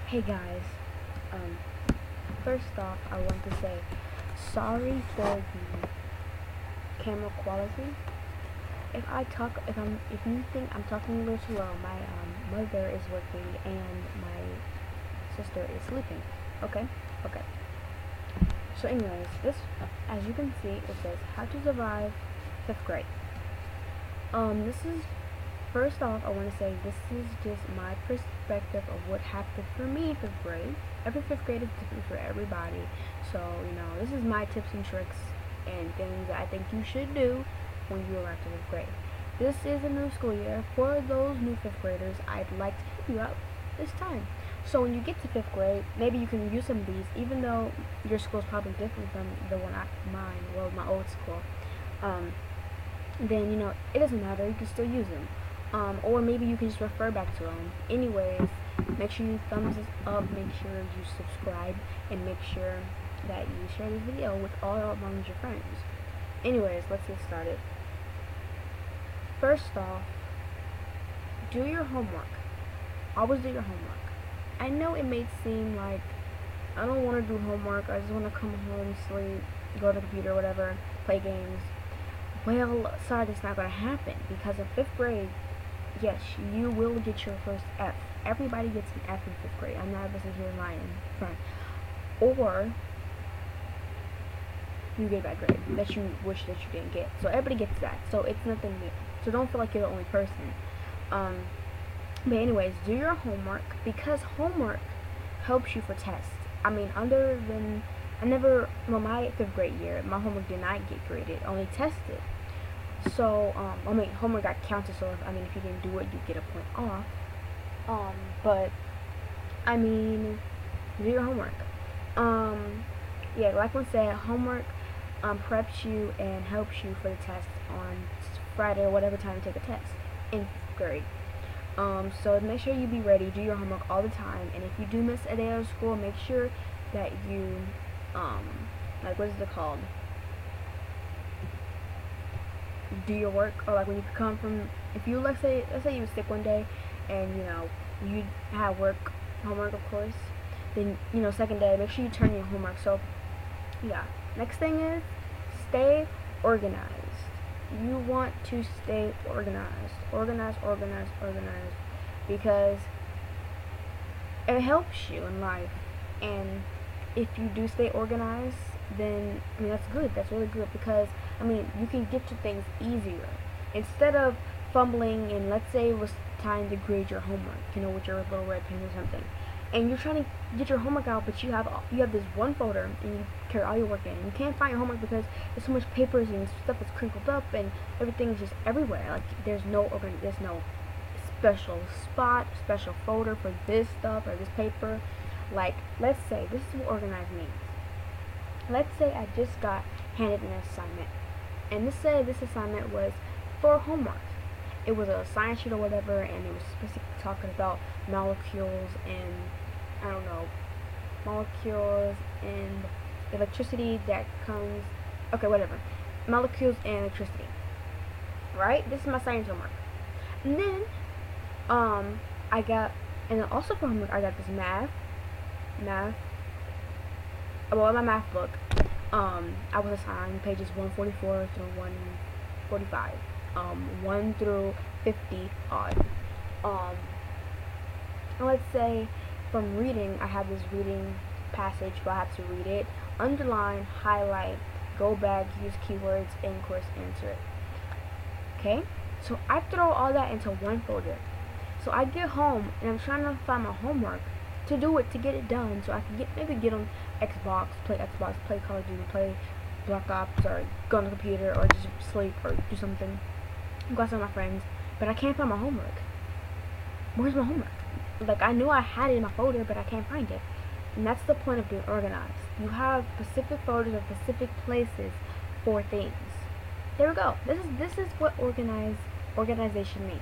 Hey guys, um, first off, I want to say sorry for the camera quality. If you think I'm talking a little slow, my mother is working and my sister is sleeping. Okay, okay. So, anyways, as you can see, it says how to survive fifth grade. This is First off, I want to say this is just my perspective of what happened for me in fifth grade. Every fifth grade is different for everybody. So, this is my tips and tricks and things that I think you should do when you arrive to fifth grade. This is a new school year. For those new fifth graders, I'd like to help you out this time. So when you get to fifth grade, maybe you can use some of these, even though your school is probably different from my old school. Then, it doesn't matter. You can still use them. Or maybe you can just refer back to them. Anyways, make sure you thumbs this up, make sure you subscribe, and make sure that you share this video with all among your friends. Anyways, let's get started. First off, do your homework. Always do your homework. I know it may seem like I don't want to do homework, I just want to come home, sleep, go to the computer, whatever, play games. Well, sorry, that's not going to happen, because in fifth grade, yes, you will get your first F. Everybody gets an F in fifth grade. I'm not listening here lying. Fine. Or you get a bad grade that you wish that you didn't get. So everybody gets that. So it's nothing new. So don't feel like you're the only person. But anyways, do your homework, because homework helps you for tests. I mean, my fifth grade year, my homework did not get graded, only tested. So, homework got counted, so if you didn't do it, you get a point off. But, do your homework. Yeah, like I said, homework, preps you and helps you for the test on Friday or whatever time you take a test in fifth grade. So make sure you be ready, do your homework all the time, and if you do miss a day of school, make sure that you, what is it called? Do your work, or when you come from, if you let's say you were sick one day and you had homework of course, then second day make sure you turn in your homework. So yeah, next thing is stay organized. You want to stay organized, because it helps you in life. And if you do stay organized, then that's good. That's really good, because you can get to things easier instead of fumbling. And let's say it was time to grade your homework, with your little red pen or something, and you're trying to get your homework out, but you have this one folder and you carry all your work in, and you can't find your homework because there's so much papers and stuff is crinkled up and everything is just everywhere. Like there's no special spot, special folder for this stuff or this paper. Like, let's say this is what organized means. Let's say I just got handed an assignment, and this assignment was for homework. It was a science sheet or whatever, and it was specifically talking about molecules and molecules and electricity that comes. Okay, whatever. Molecules and electricity. Right? This is my science homework. And then, and then also for homework, I got this math. Well, in my math book, I was assigned pages 144 through 145, 1 through 50 odd. Let's say from reading, I have this reading passage where I have to read it, underline, highlight, go back, use keywords, and of course answer it. Okay, so I throw all that into one folder. So I get home and I'm trying to find my homework to get it done, so I can maybe get on Xbox, play Call of Duty, play Black Ops, or go on the computer, or just sleep, or do something, go outside with my friends. But I can't find my homework. Where's my homework? Like, I knew I had it in my folder, but I can't find it. And that's the point of being organized. You have specific folders of specific places for things. There we go. This is what organization means.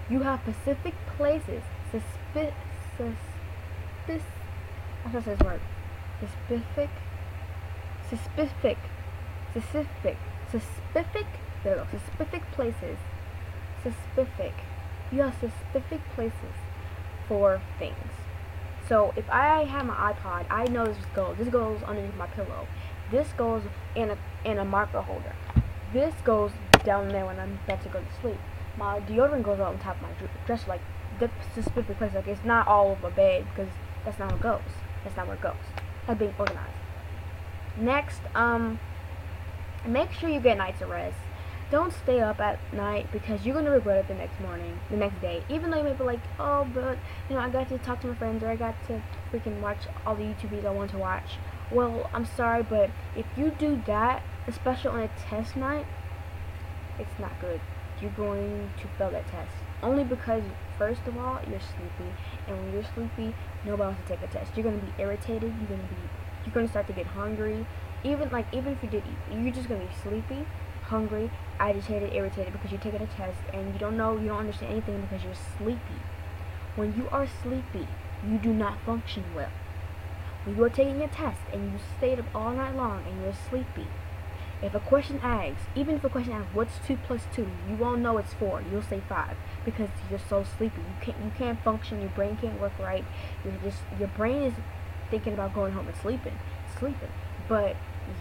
You have specific places. Specific. There we go. Specific places. You have specific places for things. So if I have my iPod, I know this goes. This goes underneath my pillow. This goes in a marker holder. This goes down there when I'm about to go to sleep. My deodorant goes on top of my dresser, like this specific place. Like it's not all over bed because that's not how it goes. That's not where it goes. That's being organized. Next, make sure you get night's rest. Don't stay up at night because you're gonna regret it the next morning, the next day. Even though you may be like, oh, but I got to talk to my friends or I got to freaking watch all the YouTube videos I want to watch. Well, I'm sorry, but if you do that, especially on a test night, it's not good. You're going to fail that test. Only because, first of all, you're sleepy, and when you're sleepy, nobody wants to take a test. You're gonna be irritated. You're gonna start to get hungry. Even if you did eat, you're just gonna be sleepy, hungry, agitated, irritated because you're taking a test and you don't understand anything because you're sleepy. When you are sleepy, you do not function well. When you are taking a test and you stayed up all night long and you're sleepy, if a question asks, even if a question asks, what's 2 plus 2, you won't know it's 4. You'll say 5 because you're so sleepy. You can't function. Your brain can't work right. Your brain is thinking about going home and sleeping, but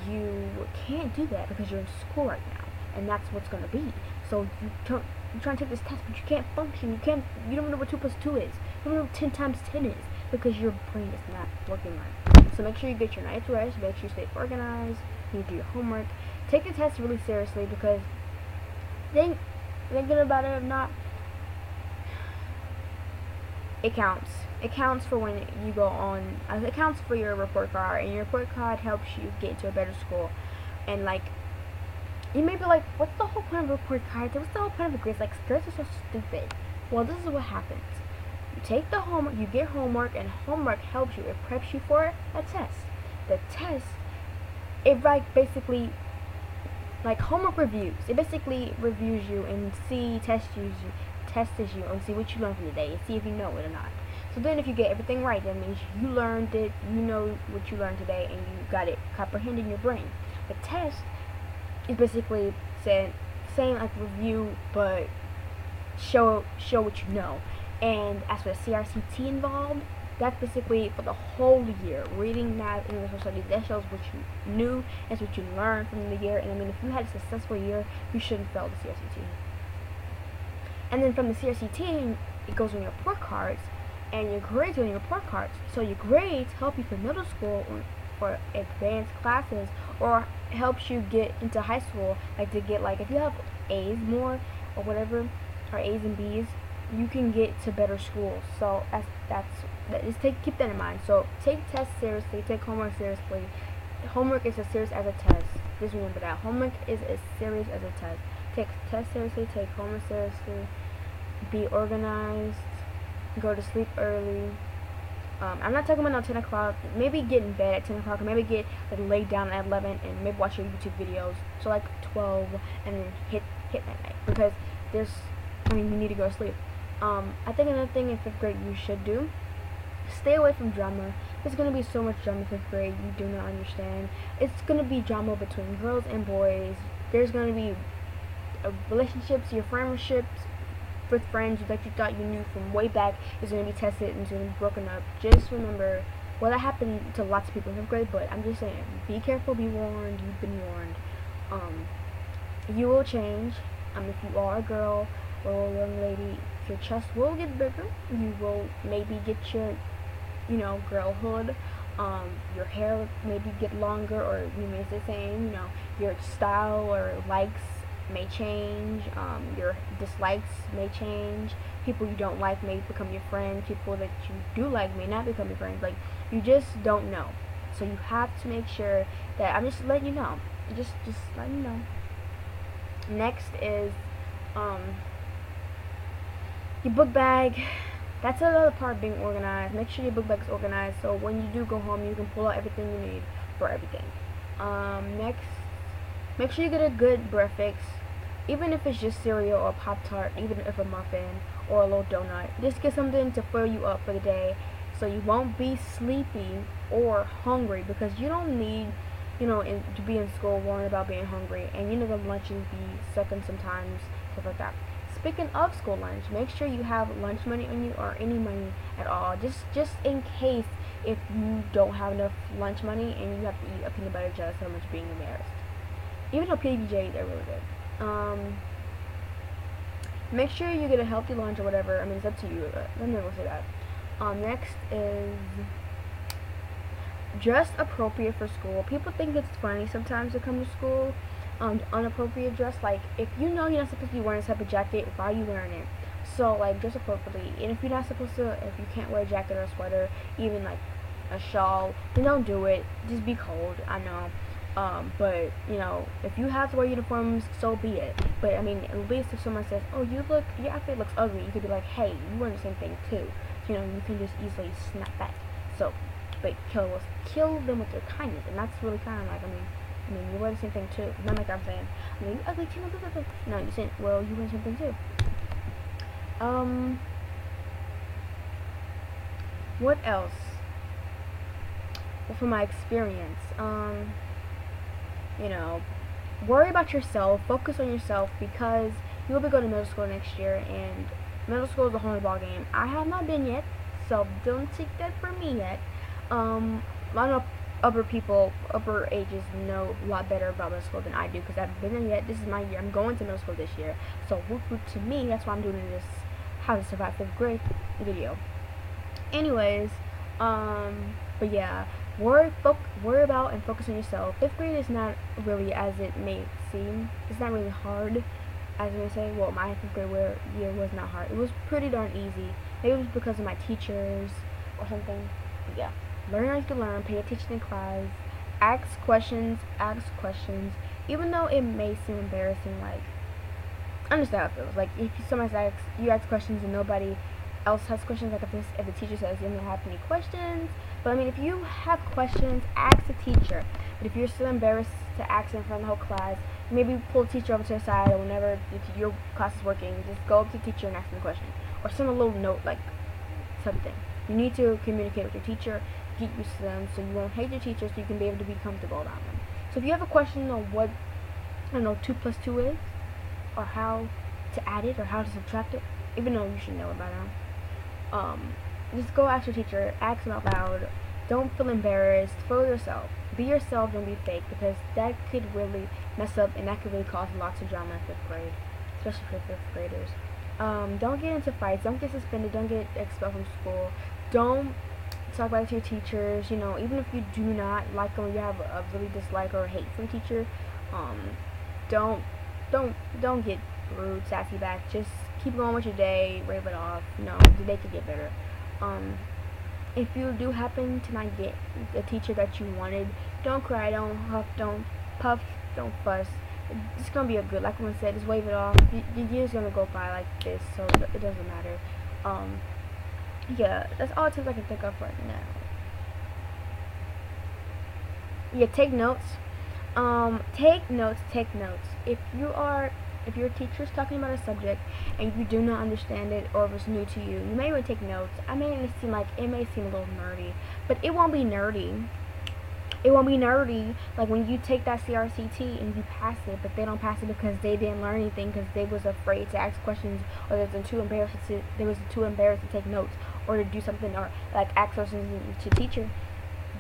you can't do that because you're in school right now, and that's what's gonna be. So you're trying to take this test, but you can't function. You don't know what 2 plus 2 is. You don't know what 10 times 10 is because your brain is not working right. So make sure you get your night's rest. Make sure you stay organized. You do your homework. Take the test really seriously because thinking about it or not, it counts. It counts for when you go on. It counts for your report card, and your report card helps you get into a better school. And you may be like, what's the whole point of a report card? What's the whole point of a grades? Grades are so stupid. Well, this is what happens. You take the homework, you get homework, and homework helps you. It preps you for a test. The test, basically, homework reviews. It basically reviews you and tests you and see what you learned from the day and see if you know it or not. So then if you get everything right, that means you learned it, you know what you learned today, and you got it comprehended in your brain. The test is basically same like review, but show what you know. And as for the CRCT involved, that's basically for the whole year. Reading, math, English, social studies, that shows what you knew, that's what you learned from the year. And if you had a successful year, you shouldn't fail the CRCT. And then from the CRCT, it goes on your report cards, and your grades are on your report cards. So your grades help you for middle school or for advanced classes, or helps you get into high school, to get if you have A's more or whatever, or A's and B's, you can get to better schools. So keep that in mind. So take tests seriously, take homework seriously. Homework is as serious as a test. Just remember that. Homework is as serious as a test. Take tests seriously, take homework seriously, be organized, go to sleep early. I'm not talking about 10 o'clock. Maybe get in bed at 10 o'clock, or maybe get lay down at 11 and maybe watch your YouTube videos. So 12 and then hit that night because you need to go to sleep. I think another thing in 5th grade you should do, stay away from drama. There's going to be so much drama in 5th grade you do not understand. It's going to be drama between girls and boys. There's going to be relationships, your friendships with friends that you thought you knew from way back is going to be tested and is going to be broken up. Just remember, that happened to lots of people in 5th grade, but I'm just saying, be careful, be warned, you've been warned. You will change. If you are a girl or a young lady, your chest will get bigger. You will maybe get your, girlhood. Your hair maybe get longer or remains the same. Your style or likes may change. Your dislikes may change. People you don't like may become your friends. People that you do like may not become your friends. You just don't know. So you have to make sure that I'm just letting you know. Just letting you know. Next is your book bag. That's another part of being organized. Make sure your book bag is organized so when you do go home you can pull out everything you need for everything. Next, make sure you get a good breakfast, even if it's just cereal or Pop-Tart, even if a muffin or a little donut. Just get something to fill you up for the day so you won't be sleepy or hungry, because you don't need to be in school worrying about being hungry, and the lunches be sucking sometimes, stuff like that. speaking of school lunch, make sure you have lunch money on you or any money at all. Just in case if you don't have enough lunch money and you have to eat a peanut butter jelly sandwich being embarrassed. Even though PBJs are really good. Make sure you get a healthy lunch or whatever. I mean, it's up to you. I'm never gonna say that. Next is dress appropriate for school. People think it's funny sometimes to come to school unappropriate dress. Like, if you know you're not supposed to be wearing this type of jacket, why are you wearing it? So, like, dress appropriately. And if you're not supposed to, if you can't wear a jacket or a sweater, even like a shawl, then don't do it. Just be cold. I know. But, you know, if you have to wear uniforms, so be it. But, I mean, at least if someone says, oh, your outfit looks ugly, you could be like, hey, you wearing the same thing too. So, you know, you can just easily snap back. So, but kill them with your kindness. And that's really kind of like, I mean, you wear the same thing too. Not like I'm saying, I mean, you ugly too. No, you're saying, well, you wear the same thing too. What else? Well, from my experience, you know, worry about yourself, focus on yourself, because you will be going to middle school next year, and middle school is a whole ball game. I have not been yet, so don't take that from me yet. A lot of upper ages know a lot better about middle school than I do, because I haven't been there yet. This is my year. I'm going to middle school this year, so whoop whoop to me. That's why I'm doing this how to survive 5th grade video. Anyways, but yeah, worry about and focus on yourself. 5th grade is not really as it may seem. It's not really hard, as I say. Well, my 5th grade year was not hard. It was pretty darn easy. Maybe it was because of my teachers or something. But yeah, learn as you learn. Pay attention in class. Ask questions. Even though it may seem embarrassing, like, understand how it feels. Like, if you ask questions and nobody else has questions, like if the teacher says you don't have any questions. But I mean, if you have questions, ask the teacher. But if you're still embarrassed to ask in front of the whole class, maybe pull the teacher over to the side, or whenever your class is working, just go up to the teacher and ask them a question, or send a little note, like something. You need to communicate with your teacher, get used to them, so you won't hate your teacher, so you can be able to be comfortable around them. So if you have a question on what, I don't know, 2 plus 2 is, or how to add it, or how to subtract it, even though you should know it by now, just go ask your teacher, ask them out loud. Don't feel embarrassed. Feel yourself. Be yourself, don't be fake, because that could really mess up, and that could really cause lots of drama in 5th grade, especially for 5th graders. Don't get into fights. Don't get suspended. Don't get expelled from school. Don't talk about it to your teachers. You know, even if you do not like them, you have a really dislike or hate for a teacher, don't get rude, sassy back. Just keep going with your day, rave it off. You know, the day could get better. If you do happen to not get the teacher that you wanted, don't cry, don't huff, don't puff, don't fuss. It's gonna be a good, like I said, just wave it off. Your year's gonna go by like this, so it doesn't matter. Yeah, that's all the tips I can think of right now. Yeah, take notes. Take notes. If your teacher is talking about a subject and you do not understand it, or if it's new to you, you may want to take notes. It may seem a little nerdy, but it won't be nerdy. It won't be nerdy like when you take that CRCT and you pass it, but they don't pass it because they didn't learn anything, because they was afraid to ask questions, or they was too embarrassed to take notes, or to do something, or like ask questions to teacher.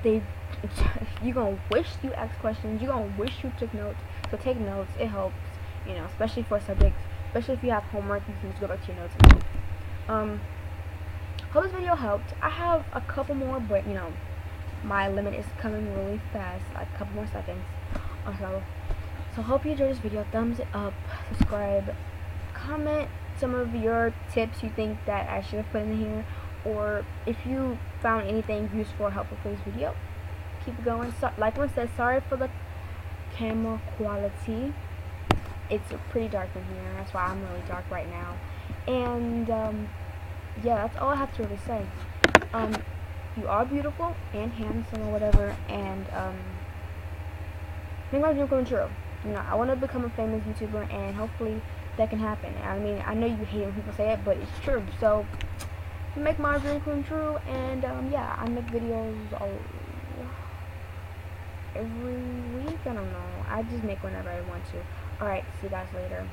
You're gonna wish you asked questions. You're gonna wish you took notes. So take notes. It helps. You know, especially for subjects, especially if you have homework, you can just go back to your notes and hope this video helped. I have a couple more, but you know, my limit is coming really fast, like a couple more seconds or so. So hope you enjoyed this video. Thumbs it up, subscribe, comment some of your tips you think that I should have put in here, or if you found anything useful or helpful for this video. Keep it going. So, like I said, sorry for the camera quality. It's pretty dark in here, that's why I'm really dark right now. And yeah, that's all I have to really say. You are beautiful and handsome or whatever, and make my dream come true. You know, I want to become a famous YouTuber, and hopefully that can happen. I mean, I know you hate when people say it, but it's true. So make my dream come true, and yeah, I make videos every week. I don't know. I just make whenever I want to. Alright, see you guys later.